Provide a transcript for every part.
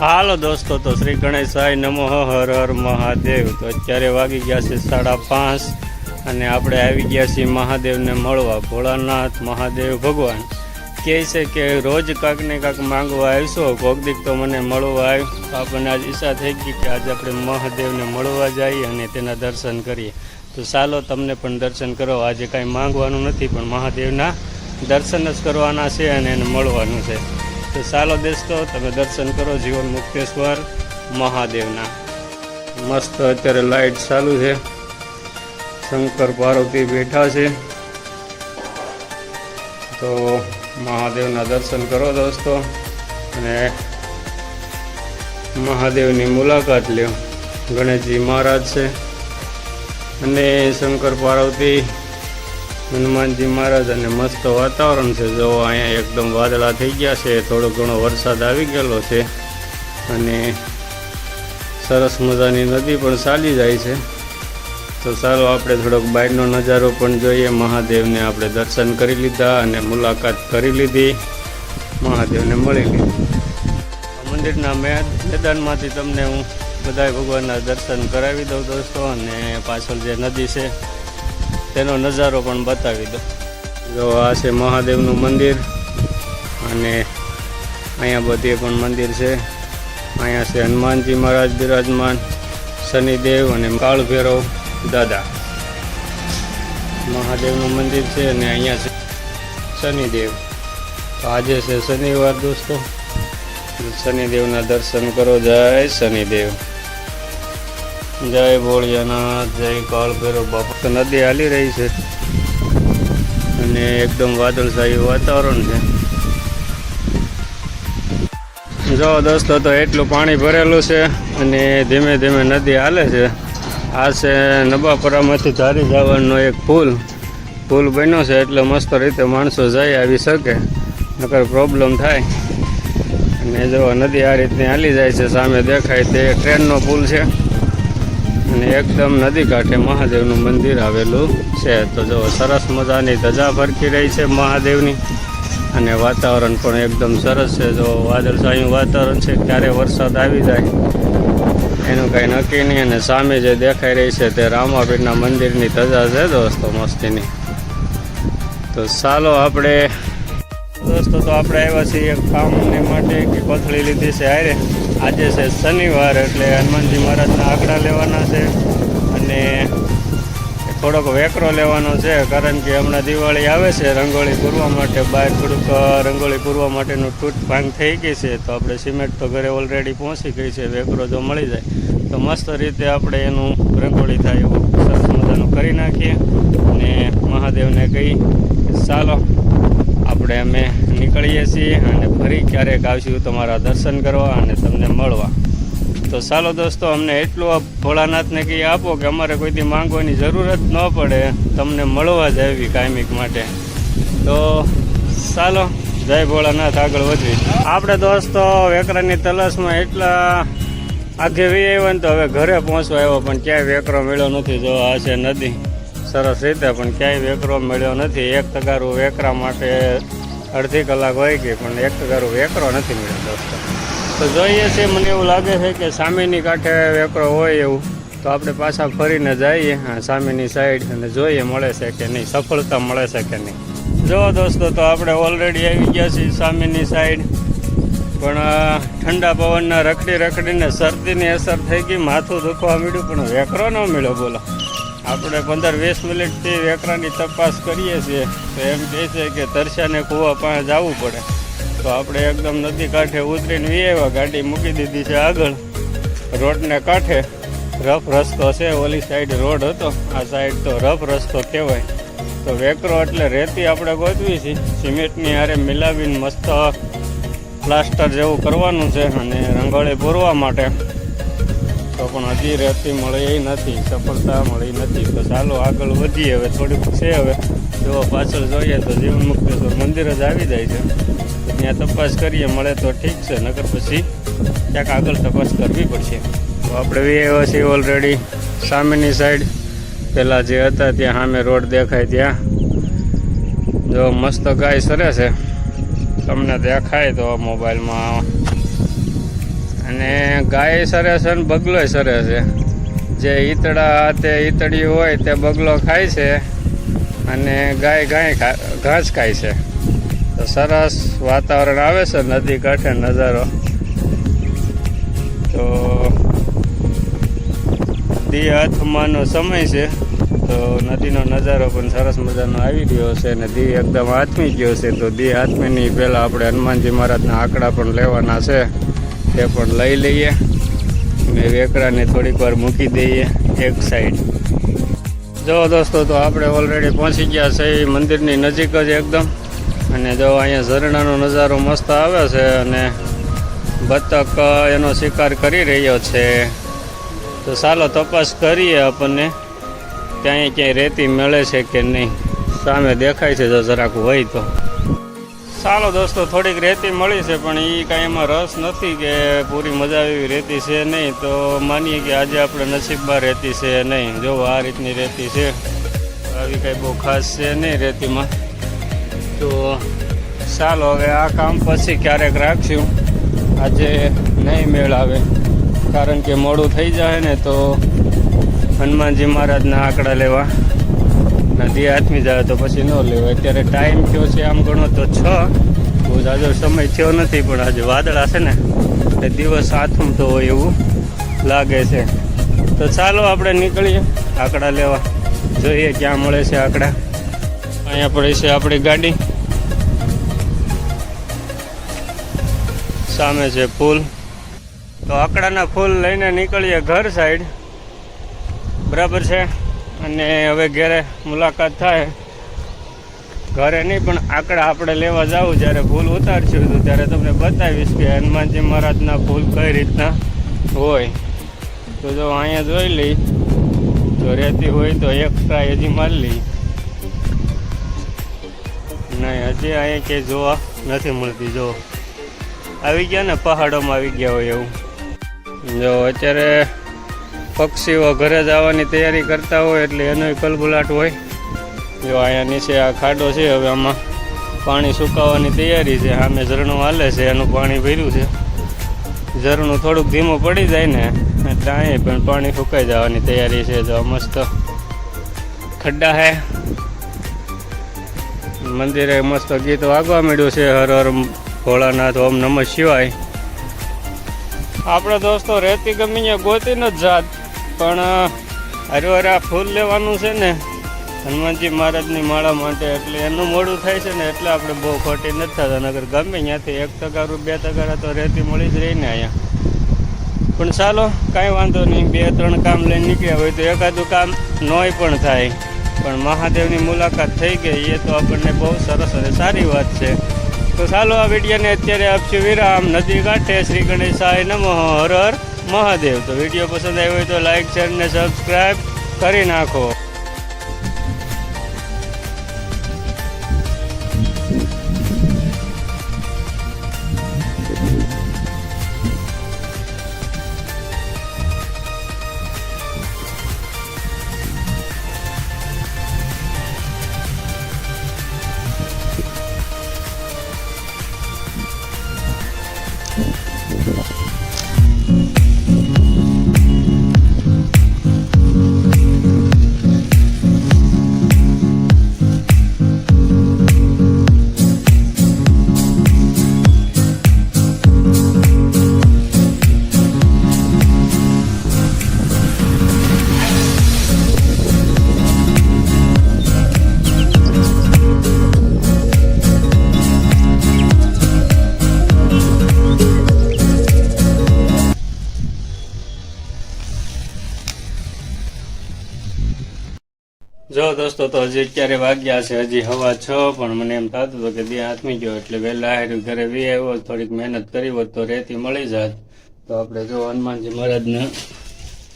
હાલો દોસ્તો, તો શ્રી ગણેશાય નમો, હર હર મહાદેવ। તો અત્યારે વાગી ગયા છે 5:30 અને આપણે આવી ગયા છીએ મહાદેવને મળવા। ભોળાનાથ મહાદેવ ભગવાન કહે છે કે રોજ કાંક ને કાંક માંગવા આવશો, કોક દીક તો મને મળવા આવ્યો। આપણને આજ ઈચ્છા થઈ ગઈ કે આજે આપણે મહાદેવને મળવા જઈએ અને તેના દર્શન કરીએ। તો ચાલો તમને પણ દર્શન કરો। આજે કાંઈ માંગવાનું નથી, પણ મહાદેવના દર્શન જ કરવાના છે અને એને મળવાનું છે। તો ચાલો દોસ્તો, તમે દર્શન કરો જીવન મુક્તેશ્વર મહાદેવના। મસ્ત અત્યારે લાઇટ ચાલુ છે, શંકર પાર્વતી બેઠા છે। તો મહાદેવના દર્શન કરો દોસ્તો અને મહાદેવની મુલાકાત લ્યો। ગણેશજી મહારાજ છે અને શંકર પાર્વતી, હનુમાનજી મહારાજ અને મસ્ત વાતાવરણ છે। જો અહીંયા એકદમ વાદળા થઈ ગયા છે, થોડો ઘણો વરસાદ આવી ગયેલો છે અને સરસ મજાની નદી પણ ચાલી જાય છે। તો ચાલો આપણે થોડોક બહારનો નજારો પણ જોઈએ। મહાદેવને આપણે દર્શન કરી લીધા અને મુલાકાત કરી લીધી, મહાદેવને મળી લીધી। મંદિરના મેદાનમાંથી તમને હું બધા ભગવાનના દર્શન કરાવી દઉં દોસ્તો, અને પાછળ જે નદી છે તેનો નજારો પણ બતાવી દો। જો આ છે મહાદેવનું મંદિર અને અહીંયા બધે પણ મંદિર છે। અહીંયા છે હનુમાનજી મહારાજ બિરાજમાન, શનિદેવ અને કાળ ભૈરવ દાદા। મહાદેવનું મંદિર છે અને અહીંયા છે શનિદેવ। તો આજે છે શનિવાર દોસ્તો, શનિદેવના દર્શન કરો। જય શનિદેવ, જય ભોળિયાનાથ, જય કાળ ભૈરવ બાપા। તો નદી હાલી રહી છે અને એકદમ વાદળછાયું વાતાવરણ છે। જો દોસ્તો, તો એટલું પાણી ભરેલું છે અને ધીમે ધીમે નદી હાલે છે। આ છે નબાપરામાંથી ધારી જવાનો એક પુલ બન્યો છે, એટલે મસ્ત રીતે માણસો જઈ આવી શકે, નકર પ્રોબ્લેમ થાય। અને જો નદી આ રીતની હાલી જાય છે, સામે દેખાય તે ટ્રેનનો પુલ છે અને એકદમ નદી કાંઠે મહાદેવનું મંદિર આવેલું છે। તો જો સરસ મજાની ધજા ફરકી રહી છે મહાદેવની અને વાતાવરણ પણ એકદમ સરસ છે। જો વાદળછાયું વાતાવરણ છે, ક્યારે વરસાદ આવી જાય એનું કાંઈ નક્કી નહીં। અને સામે જે દેખાઈ રહી છે તે રામાપીરના મંદિરની ધજા છે દોસ્તો, મસ્તીની। તો ચાલો આપણે દોસ્તો, તો આપણે આવ્યા છીએ એક કામને માટે કે કોથળી લીધી છે હારે। આજે છે શનિવાર, એટલે હનુમાનજી મહારાજના આંકડા લેવાના છે અને થોડોક વેકરો લેવાનો છે, કારણ કે હમણાં દિવાળી આવે છે। રંગોળી પૂરવા માટે બહાર થોડુંક રંગોળી પૂરવા માટેનું તૂટ ભાંગ થઈ ગઈ છે, તો આપણે સિમેન્ટ તો ઘરે ઓલરેડી પહોંચી ગઈ છે। વેકરો જો મળી જાય તો મસ્ત રીતે આપણે એનું રંગોળી થાય એવું સરસ મજાનું કરી નાખીએ અને મહાદેવને કહી ચાલો આપણે અમે નીકળીએ છીએ અને ફરી ક્યારેક આવશું તમારા દર્શન કરવા અને તમને મળવા। તો ચાલો દોસ્તો, અમને એટલું ભોળાનાથને કહી આપો કે અમારે કોઈથી માંગવાની જરૂરત ન પડે, તમને મળવા જ આવી કાયમિક માટે। તો ચાલો, જય ભોળાનાથ, આગળ વધવી। આપણે દોસ્તો વેકરાની તલાશમાં એટલા આગે વી આવ્યા ને, તો હવે ઘરે પહોંચવા આવ્યો પણ ક્યાંય વેકરો મળ્યો નથી। જો આ છે નદી સરસ રીતે, પણ ક્યાંય વેકરો મળ્યો નથી। એક તગારું વેકરા માટે અડધી કલાક હોય ગઈ, પણ એક તગારું વેકરો નથી મળ્યો દોસ્તો। તો જોઈએ છે, મને એવું લાગે છે કે સામેની કાંઠે વેકરો હોય એવું, તો આપણે પાછા ફરીને જઈએ સામેની સાઈડ અને જોઈએ મળે છે કે નહીં, સફળતા મળે છે કે નહીં। જો દોસ્તો, તો આપણે ઓલરેડી આવી ગયા છીએ સામેની સાઈડ, પણ ઠંડા પવનના રખડીને શરદીની અસર થઈ ગઈ, માથું દુખવા મળ્યું, પણ વેકરો ન મળ્યો। બોલો, આપણે 15-20 મિનિટથી વેકરાની તપાસ કરીએ છીએ, તો એમ કહે છે કે તરસ્યાને કૂવા પાસે જવું પડે। તો આપણે એકદમ નદી કાંઠે ઉતરીને આવ્યા, ગાડી મૂકી દીધી છે આગળ રોડને કાંઠે રફ રસ્તો છે. ઓલી સાઈડ રોડ હતો, આ સાઈડ તો રફ રસ્તો કહેવાય. તો વેકરો એટલે રેતી આપણે ગોતવી છે, સિમેન્ટની હારે મિલાવીને મસ્ત પ્લાસ્ટર જેવું કરવાનું છે અને રંગોળી પૂરવા માટે. તો પણ હજી રેતી મળી નથી, સફળતા મળી નથી. તો ચાલો આગળ વધીએ. હવે થોડીક છે, હવે જો પાછળ જોઈએ તો જીવન મુક્તેશ્વર મંદિર જ આવી જાય છે. ત્યાં તપાસ કરીએ, મળે તો ઠીક છે, નકર પછી ક્યાંક આગળ તપાસ કરવી પડશે. તો આપણે આવ્યા છીએ ઓલરેડી સામેની સાઈડ. પહેલાં જે હતા ત્યાં સામે રોડ દેખાય ત્યાં જો મસ્ત ગાય સરે છે, તમને દેખાય તો મોબાઈલમાં. અને ગાય સરે છે ને બગલોય સરે છે. જે ઈતળા તે ઈતળી હોય તે બગલો ખાય છે અને ગાય ઘાસ ખાય છે. તો સરસ વાતાવરણ આવે છે, નદી કાંઠે નજારો. તો દી હાથમાંનો સમય છે, તો નદીનો નજારો પણ સરસ મજાનો આવી રહ્યો છે અને દી એકદમ હાથમી ગયો છે. તો દી હાથમીની પહેલાં આપણે હનુમાનજી મહારાજના આંકડા પણ લેવાના છે, તે પણ લઈ લઈએ અને વેકરાને થોડીક વાર મૂકી દઈએ એક સાઈડ. જો દોસ્તો, તો આપણે ઓલરેડી પહોંચી ગયા છે એ મંદિરની નજીક જ એકદમ. અને જો અહીંયા ઝરણાનો નજારો મસ્ત આવે છે અને બતક એનો શિકાર કરી રહ્યો છે. તો ચાલો તપાસ કરીએ આપણને ક્યાંય ક્યાંય રેતી મળે છે કે નહીં. સામે દેખાય છે જો જરાક હોય તો. ચાલો દોસ્તો, થોડીક રેતી મળી છે પણ એ કાંઈ એમાં રસ નથી કે પૂરી મજા આવી રેતી છે નહીં. તો માનીએ કે આજે આપણે નસીબમાં રેતી છે નહીં. જો આ રીતની રેતી છે, આવી કાંઈ બહુ ખાસ છે નહીં રેતીમાં. તો ચાલો હવે આ કામ પછી ક્યારેક રાખશું, આજે નહીં મેળ આવે. કારણ કે મોડું થઈ જાય ને તો હનુમાનજી મહારાજના આંકડા લેવા નદી હાથમી જાય તો પછી ન લેવાય. અત્યારે ટાઈમ થયો છે આમ ગણો તો 6, બહુ જાજો સમય થયો નથી. પણ આજે વાદળા છે ને એ દિવસ આથમતો હોય એવું લાગે છે. તો ચાલો આપણે નીકળીએ આંકડા લેવા, જોઈએ ક્યાં મળે છે આંકડા. અહીંયા પડી છે આપણી ગાડી, સામે છે પુલ. તો આંકડાના ફૂલ લઈને નીકળીએ ઘર સાઈડ, બરાબર છે. અને હવે ઘરે મુલાકાત થાય, ઘરે નહીં પણ આંકડા આપણે લેવા જાવું. જ્યારે ફૂલ ઉતારશું તો ત્યારે તમને બતાવીશ કે હનુમાનજી મહારાજના ફૂલ કઈ રીતના હોય. તો જો અહીંયા જોઈ લઈ, જો રહેતી હોય તો એક ટ્રાય હજી મારી લઈ. નહીં, હજી અહીંયા ક્યાંય જોવા નથી મળતી. જો આવી ગયા ને, પહાડોમાં આવી ગયા હોય એવું. જો અત્યારે પક્ષીઓ ઘરે જવાની તૈયારી કરતા હોય એટલે એનો કલબલાટ હોય. જો અહીંયા નીચે આ ખાડો છે, હવે આમાં પાણી સુકાવાની તૈયારી છે. સામે ઝરણું હાલે છે, એનું પાણી ભર્યું છે. ઝરણું થોડુંક ધીમું પડી જાય ને એટલે અહીંયા પણ પાણી સુકાઈ જવાની તૈયારી છે. જો મસ્ત ખડ્ડા હે. મંદિરે મસ્ત ગીત વાગવા મળ્યું છે, હર હર ભોળાનાથ, ઓમ નમઃ શિવાય. આપણે દોસ્તો રેતી ગમીને ગોતી ન જાત, પણ હરવાર આ ફૂલ લેવાનું છે ને હનુમાનજી મહારાજની માળા માટે, એટલે એનું મોડું થાય છે ને એટલે આપણે બહુ ખોટી નથી થતા. નગર ગમે ત્યાંથી 1 ટકા 2 ટકા તો રેતી મળી જ રહી ને અહીંયા. પણ ચાલો કાંઈ વાંધો નહીં, 2-3 કામ લઈને નીકળ્યા હોય તો એકાદું કામ નોય પણ થાય. પણ મહાદેવની મુલાકાત થઈ ગઈ એ તો આપણને બહુ સરસ અને સારી વાત છે. તો ચાલો આ વિડીયોને અત્યારે આપશું વિરામ. નદી કાંઠે શ્રી ગણેશાય નમઃ, હર હર મહાદેવ. તો વિડીયો પસંદ આવ્યો હોય તો લાઈક, શેર ને સબસ્ક્રાઈબ કરી નાખો. જો દોસ્તો તો હજી અત્યારે વાગ્યા છે હજી હવા 6, પણ મને એમ થતું હતું કે દી હાથમી ગયો એટલે વહેલા હાર્યું ઘરે વી આવ્યો, થોડીક મહેનત કરી હોત તો રેતી મળી જાત. તો આપણે જો હનુમાનજી મહારાજને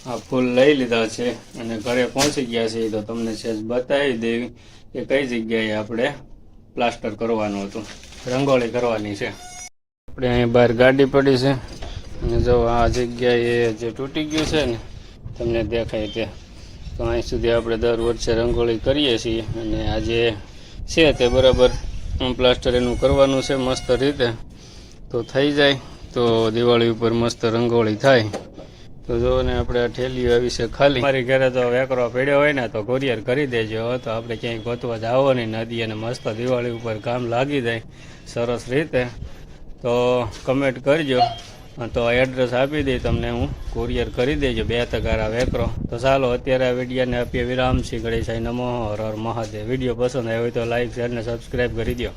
આ ફૂલ લઈ લીધા છે અને ઘરે પહોંચી ગયા છીએ. તો તમને સેજ બતાવી દેવી કે કઈ જગ્યાએ આપણે પ્લાસ્ટર કરવાનું હતું, રંગોળી કરવાની છે. આપણે અહીં બહાર ગાડી પડી છે અને જો આ જગ્યાએ જે તૂટી ગયું છે ને તમને દેખાય ત્યાં, તો અહીં સુધી આપણે દર વર્ષે રંગોળી કરીએ છીએ અને આજે છે તે બરાબર પ્લાસ્ટર એનું કરવાનું છે મસ્ત રીતે. તો થઈ જાય તો દિવાળી ઉપર મસ્ત રંગોળી થાય. તો જો ને આપણે આ ઠેલીઓ આવી છે ખાલી. મારી ઘરે તો વેકરો પડ્યો હોય ને તો કોરિયર કરી દેજો, તો આપણે ક્યાંય ગોતવા જાવો નહીં નદી, અને મસ્ત દિવાળી ઉપર કામ લાગી જાય સરસ રીતે. તો કમેન્ટ કરજો, તો એડ્રેસ આપી દઈ તમને, હું કુરિયર કરી દેજો 2 તગારા વેકરો. તો ચાલો અત્યારે આ વિડીયોને આપીએ વિરામ. શ્રી ગણેશાય નમઃ. હર હર મહાદેવ. વિડીયો પસંદ આવ્યો હોય તો લાઈક શેર ને સબસ્ક્રાઈબ કરી દો.